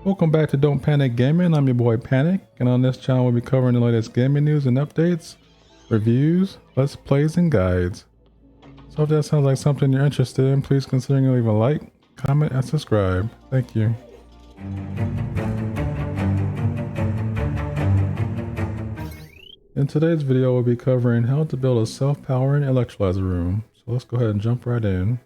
Welcome back to Don't Panic Gaming. I'm your boy Panic, and on this channel we'll be covering the latest gaming news and updates, reviews, let's plays, and guides. So if that sounds like something you're interested in, please consider leaving a like, comment, and subscribe. Thank you. In today's video, we'll be covering how to build a self-powering electrolyzer room. So let's go ahead and jump right in.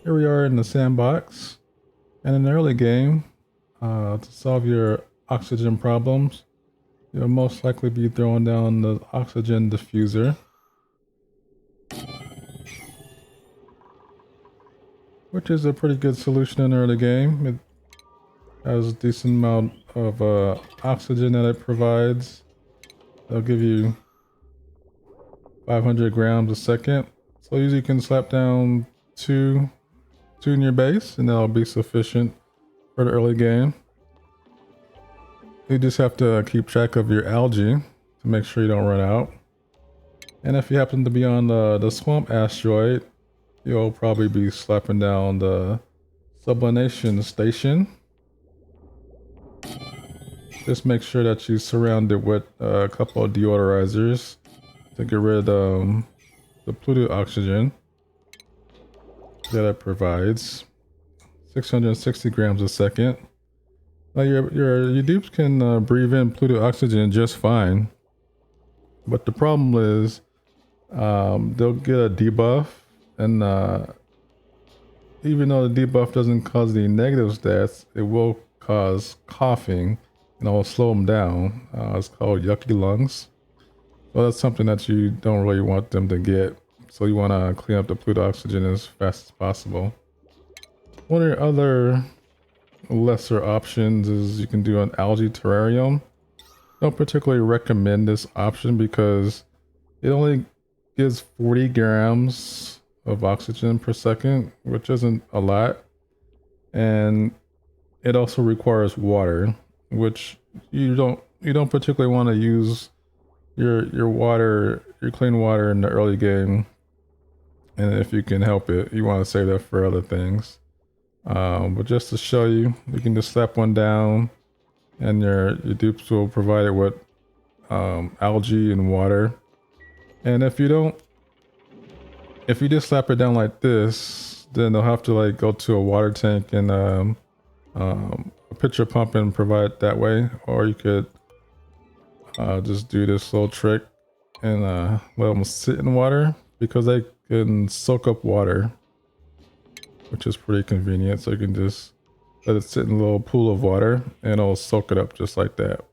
Here we are in the sandbox. And in the early game, to solve your oxygen problems, you'll most likely be throwing down the oxygen diffuser, which is a pretty good solution in the early game. It has a decent amount of oxygen that it provides. They'll give you 500 grams a second. So usually you can slap down two in your base, and that'll be sufficient for the early game. You just have to keep track of your algae to make sure you don't run out. And if you happen to be on the swamp asteroid, you'll probably be slapping down the sublimation station. Just make sure that you surround it with a couple of deodorizers to get rid of the polluted oxygen that it provides. 660 grams a second. Now your dupes can breathe in polluted oxygen just fine, but the problem is they'll get a debuff, and even though the debuff doesn't cause any negative stats, it will cause coughing, and it will slow them down. It's called yucky lungs. So that's something that you don't really want them to get. So you want to clean up the polluted oxygen as fast as possible. One of your other lesser options is you can do an algae terrarium. Don't particularly recommend this option because it only gives 40 grams of oxygen per second, which isn't a lot, and it also requires water, which you don't particularly want to use your clean water in the early game, and if you can help it, you want to save that for other things. But just to show you, you can just slap one down, and your dupes will provide it with algae and water. And if you just slap it down like this, then they'll have to like go to a water tank and a pitcher pump and provide it that way. Or you could just do this little trick and let them sit in water, because they can soak up water, which is pretty convenient. So you can just let it sit in a little pool of water and it'll soak it up just like that,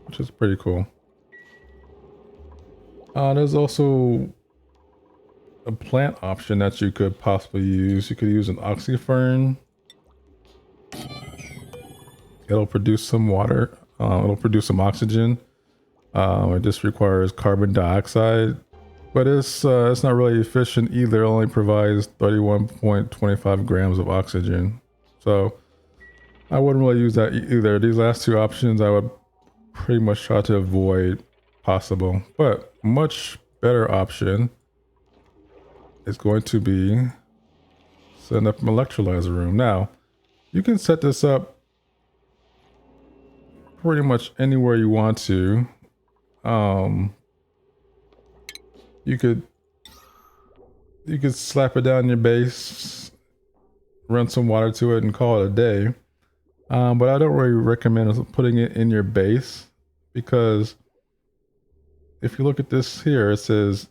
which is pretty cool. There's also a plant option that you could possibly use. You could use an oxyfern. It'll produce some water. It'll produce some oxygen. It just requires carbon dioxide, but it's not really efficient either. It only provides 31.25 grams of oxygen. So I wouldn't really use that either. These last two options I would pretty much try to avoid possible, but much better option is going to be setting up an electrolyzer room. Now, you can set this up pretty much anywhere you want to. You could slap it down your base, run some water to it, and call it a day. But I don't really recommend putting it in your base, because if you look at this here, it says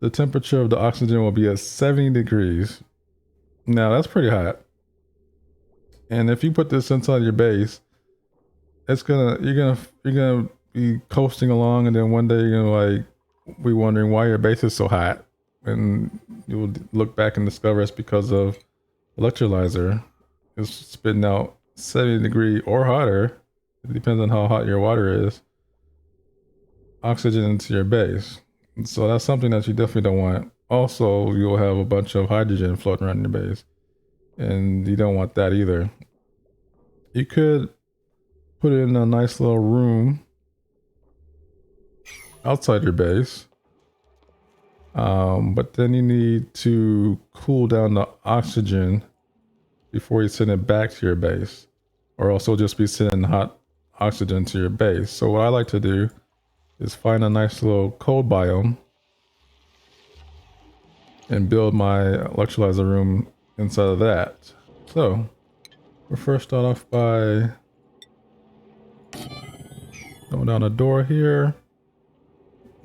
the temperature of the oxygen will be at 70 degrees. Now that's pretty hot. And if you put this inside your base, you're gonna be coasting along, and then one day you're gonna like be wondering why your base is so hot, and you will look back and discover it's because of electrolyzer. It's spitting out 70 degree or hotter. It depends on how hot your water is. Oxygen into your base. So that's something that you definitely don't want. Also, you'll have a bunch of hydrogen floating around your base, and you don't want that either. You could put it in a nice little room outside your base, but then you need to cool down the oxygen before you send it back to your base, or also just be sending hot oxygen to your base. So what I like to do is find a nice little cold biome and build my electrolyzer room inside of that. So we'll first start off by going down a door here.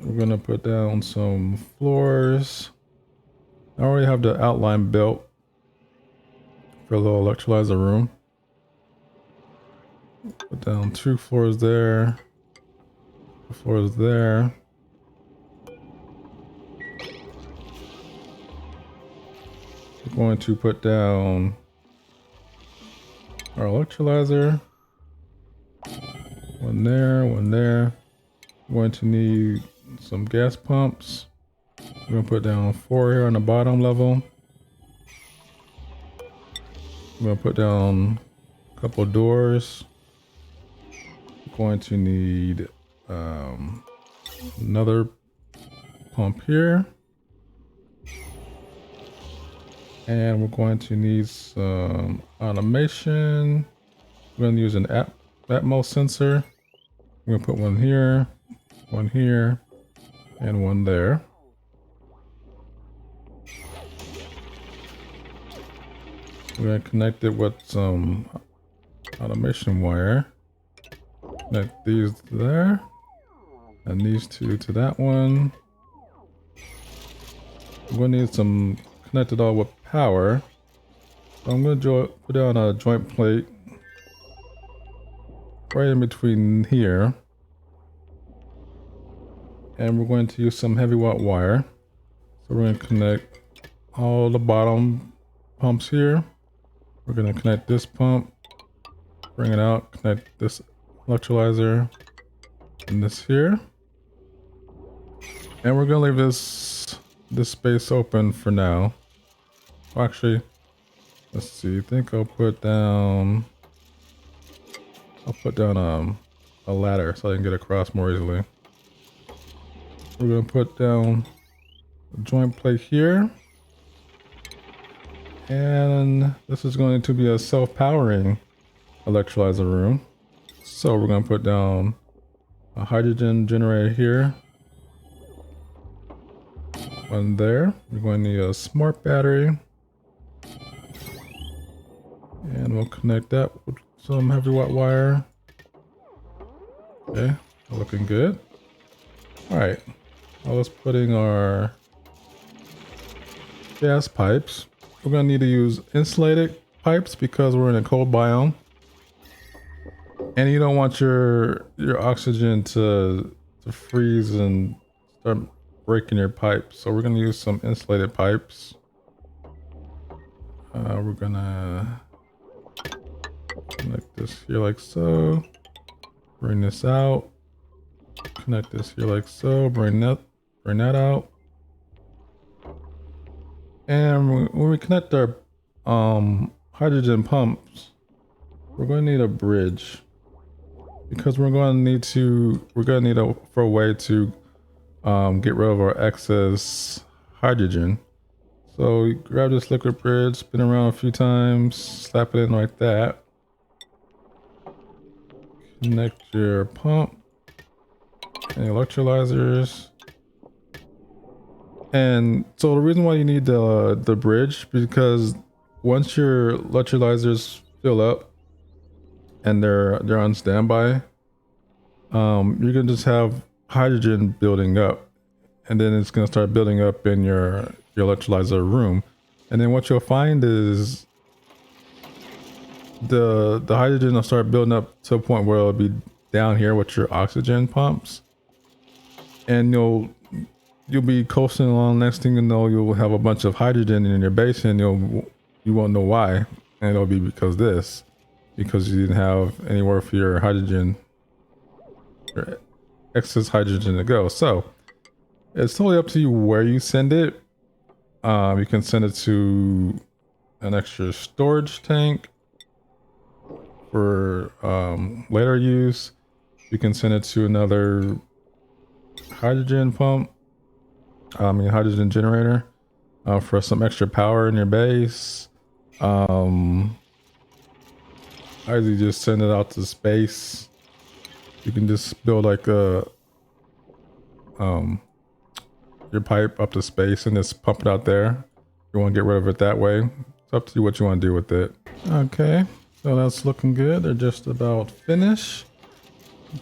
We're gonna put down some floors. I already have the outline built for a little electrolyzer room. Put down 2 floors there, 2 floors there. We're going to put down our electrolyzer. 1 there, 1 there. We're going to need some gas pumps. We're going to put down 4 here on the bottom level. We're going to put down a couple doors. We're going to need another pump here. And we're going to need some automation. We're going to use an Atmos sensor. We're going to put 1 here, 1 here, and 1 there. We're going to connect it with some automation wire. Connect these there, and these 2 to that one. We're going to need some connected all with power. So I'm going to put down a joint plate right in between here. And we're going to use some heavy watt wire. So we're going to connect all the bottom pumps here. We're going to connect this pump, bring it out, connect this electrolyzer and this here. And we're going to leave this space open for now. Well, actually, let's see. I think I'll put down a ladder so I can get across more easily. We're going to put down a joint plate here. And this is going to be a self-powering electrolyzer room. So we're going to put down a hydrogen generator here. 1 there. We're going to need a smart battery. And we'll connect that with some heavy watt wire. Okay, looking good. Alright, now let's put in our gas pipes. We're going to need to use insulated pipes because we're in a cold biome. And you don't want your oxygen to freeze and start breaking your pipes. So we're going to use some insulated pipes. We're going to connect this here like so. Bring this out. Connect this here like so. Bring that out. And when we connect our hydrogen pumps, we're going to need a bridge because we're going to need a way to get rid of our excess hydrogen. So you grab this liquid bridge, spin around a few times, slap it in like that. Connect your pump and electrolyzers. And so the reason why you need the bridge, because once your electrolyzers fill up and they're on standby, you're gonna just have hydrogen building up, and then it's gonna start building up in your electrolyzer room. And then what you'll find is the hydrogen will start building up to a point where it'll be down here with your oxygen pumps, and you'll be coasting along. Next thing you know, you'll have a bunch of hydrogen in your base, and you won't know why, and it'll be because you didn't have anywhere for your hydrogen, your excess hydrogen to go. So it's totally up to you where you send it. You can send it to an extra storage tank for later use. You can send it to another hydrogen pump, hydrogen generator, for some extra power in your base. Either you just send it out to space. You can just build like a your pipe up to space and just pump it out there. You want to get rid of it that way. It's up to you what you want to do with it. Okay, so that's looking good. They're just about finished.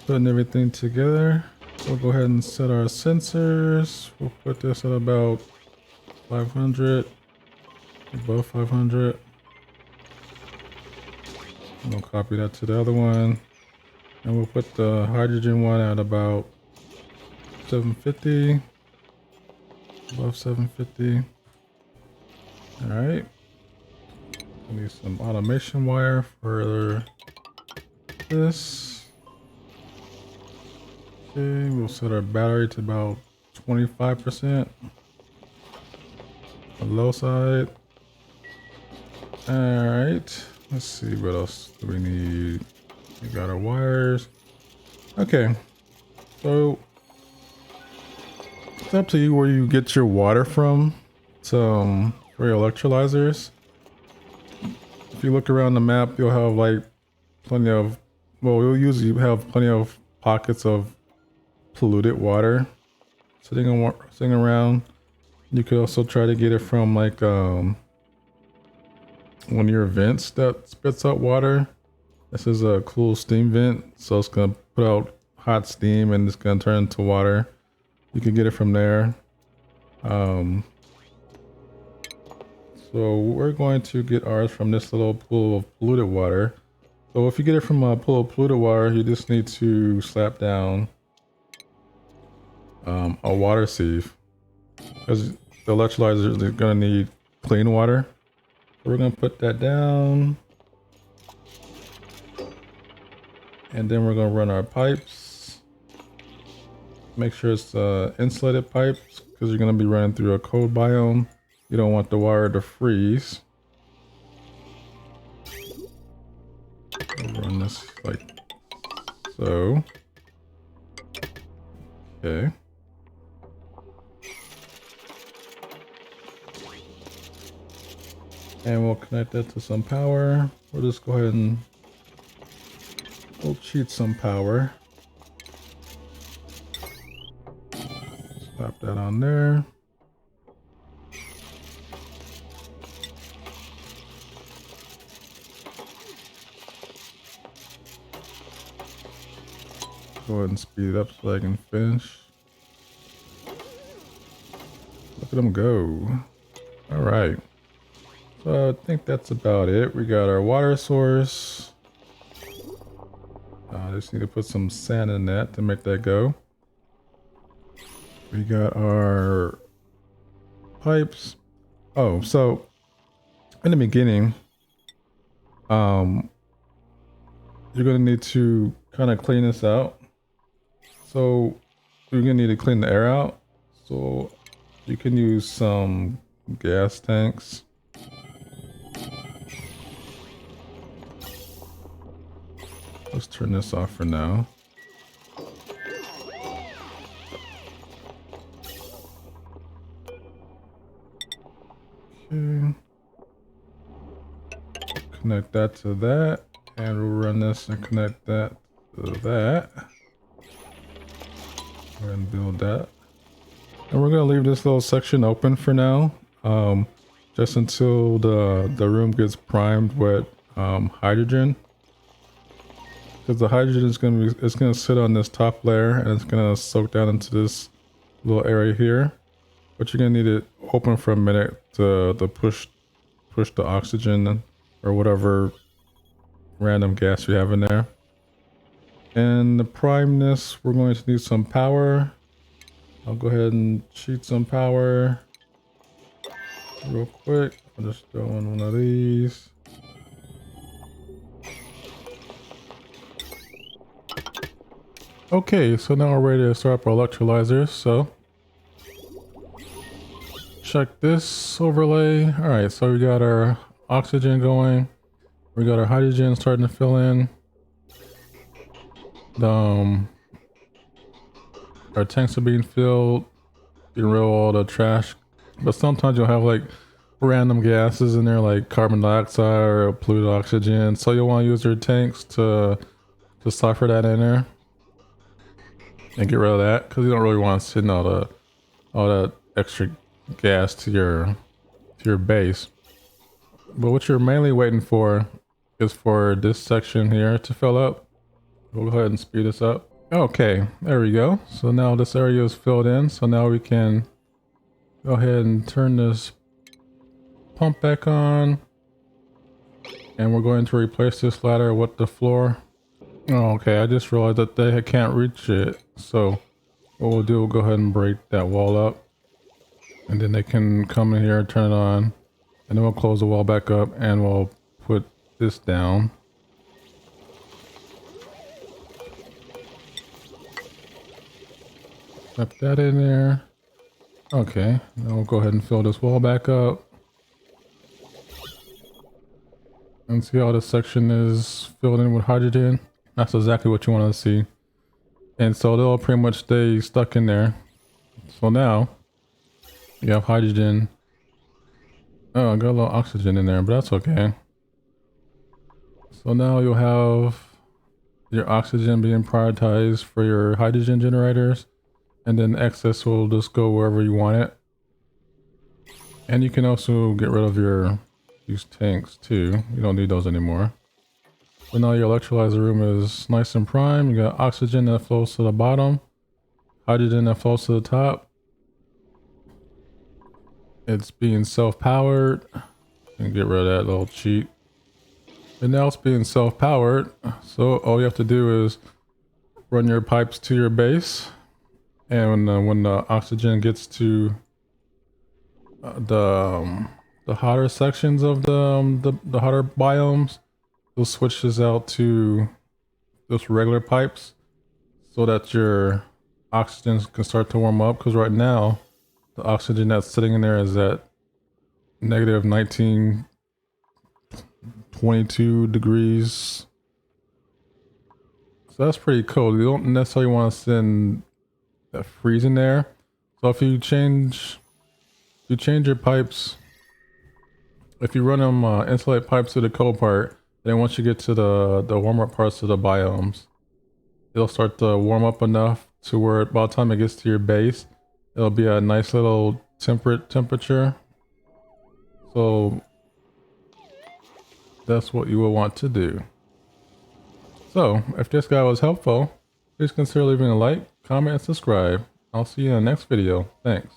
Putting everything together. We'll go ahead and set our sensors. We'll put this at about 500, above 500. We'll copy that to the other one. And we'll put the hydrogen one at about 750, above 750. All right. I need some automation wire for this. Okay, we'll set our battery to about 25%. The low side. All right. Let's see what else do we need. We got our wires. Okay. So it's up to you where you get your water from. So for your electrolyzers, if you look around the map, you'll have like plenty of, well, you'll usually have plenty of pockets of polluted water sitting around. You could also try to get it from like one of your vents that spits out water. This is a cool steam vent, so it's gonna put out hot steam and it's gonna turn into water. You can get it from there. So we're going to get ours from this little pool of polluted water. So if you get it from a pool of polluted water, you just need to slap down a water sieve, because the electrolyzers are gonna need clean water. So we're gonna put that down, and then we're gonna run our pipes. Make sure it's insulated pipes, because you're gonna be running through a cold biome. You don't want the wire to freeze. I'll run this like so. Okay. And we'll connect that to some power. We'll just go ahead and we'll cheat some power. Slap that on there. Go ahead and speed it up so I can finish. Look at them go. All right. So I think that's about it. We got our water source. I just need to put some sand in that to make that go. We got our pipes. Oh, so in the beginning, you're gonna need to kind of clean this out. So you're gonna need to clean the air out. So you can use some gas tanks. Let's turn this off for now. Okay. Connect that to that, and we'll run this and connect that to that. Go ahead and build that. And we're gonna leave this little section open for now, just until the room gets primed with hydrogen. Because the hydrogen is gonna sit on this top layer and it's gonna soak down into this little area here. But you're gonna need it open for a minute to push the oxygen or whatever random gas you have in there. And the prime this, we're going to need some power. I'll go ahead and cheat some power real quick. I'll just throw in one of these. Okay, so now we're ready to start up our electrolyzers. So check this overlay. All right, so we got our oxygen going. We got our hydrogen starting to fill in. Our tanks are being filled. You can roll all the trash, but sometimes you'll have like random gases in there like carbon dioxide or polluted oxygen. So you'll want to use your tanks to cipher that in there and get rid of that, because you don't really want to send all that extra gas to your base. But what you're mainly waiting for is for this section here to fill up. We'll go ahead and speed this up. Okay, there we go. So now this area is filled in. So now we can go ahead and turn this pump back on. And we're going to replace this ladder with the floor. Oh, okay, I just realized that they can't reach it. So what we'll do, we'll go ahead and break that wall up. And then they can come in here and turn it on. And then we'll close the wall back up and we'll put this down. Put that in there. Okay, now we'll go ahead and fill this wall back up. And see how this section is filled in with hydrogen? That's exactly what you want to see. And so they'll pretty much stay stuck in there. So now you have hydrogen. Oh, I got a little oxygen in there, but that's okay. So now you'll have your oxygen being prioritized for your hydrogen generators, and then excess will just go wherever you want it. And you can also get rid of these tanks too. You don't need those anymore. So now your electrolyzer room is nice and prime. You got oxygen that flows to the bottom, hydrogen that flows to the top. It's being self-powered. And get rid of that little cheat. And now it's being self-powered. So all you have to do is run your pipes to your base. And when the oxygen gets to the hotter sections of the hotter biomes, you'll switch this out to those regular pipes so that your oxygen can start to warm up. Because right now, the oxygen that's sitting in there is at negative 19, 22 degrees. So that's pretty cold. You don't necessarily want to send that freezing there. So if you change your pipes, if you run them insulate pipes to the cold part, then once you get to the warmer parts of the biomes, it'll start to warm up enough to where by the time it gets to your base, it'll be a nice little temperate temperature. So that's what you will want to do. So if this guy was helpful, please consider leaving a like, comment, and subscribe. I'll see you in the next video. Thanks.